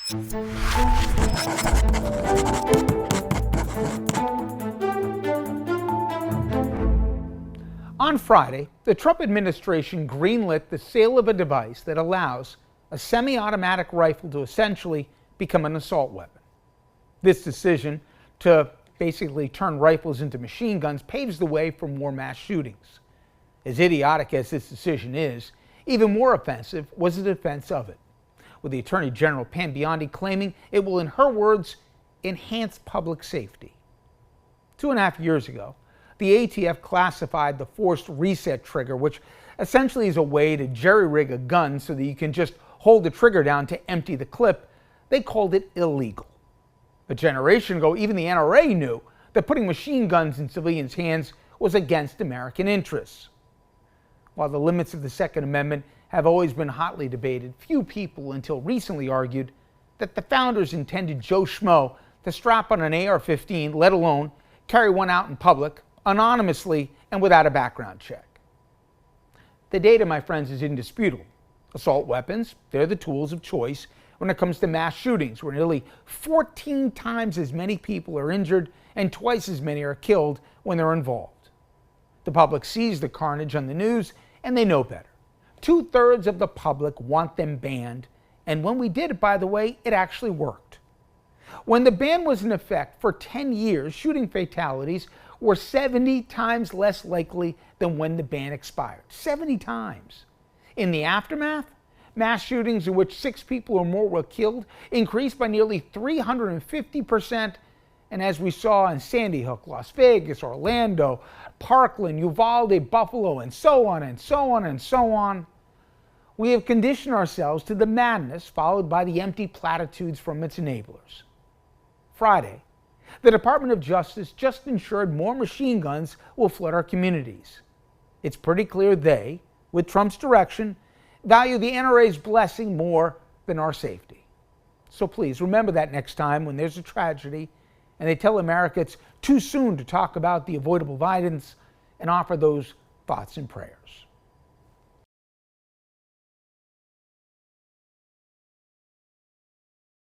On Friday, the Trump administration greenlit the sale of a device that allows a semi-automatic rifle to essentially become an assault weapon. This decision to basically turn rifles into machine guns paves the way for more mass shootings. As idiotic as this decision is, even more offensive was the defense of it, with the Attorney General Pam Biondi claiming it will, in her words, enhance public safety. 2.5 years ago, the ATF classified the forced reset trigger, which essentially is a way to jerry-rig a gun so that you can just hold the trigger down to empty the clip. They called it illegal. A generation ago, even the NRA knew that putting machine guns in civilians' hands was against American interests. While the limits of the Second Amendment have always been hotly debated, few people until recently argued that the founders intended Joe Schmo to strap on an AR-15, let alone carry one out in public, anonymously and without a background check. The data, my friends, is indisputable. Assault weapons, they're the tools of choice when it comes to mass shootings, where nearly 14 times as many people are injured and twice as many are killed when they're involved. The public sees the carnage on the news and they know better. 2/3 of the public want them banned, and when we did it, by the way, it actually worked. When the ban was in effect for 10 years, shooting fatalities were 70 times less likely than when the ban expired. 70 times. In the aftermath, mass shootings in which 6 people or more were killed increased by nearly 350%. And as we saw in Sandy Hook, Las Vegas, Orlando, Parkland, Uvalde, Buffalo, and so on and so on and so on, we have conditioned ourselves to the madness followed by the empty platitudes from its enablers. Friday, the Department of Justice just ensured more machine guns will flood our communities. It's pretty clear they, with Trump's direction, value the NRA's blessing more than our safety. So please remember that next time when there's a tragedy and they tell America it's too soon to talk about the avoidable violence, and offer those thoughts and prayers.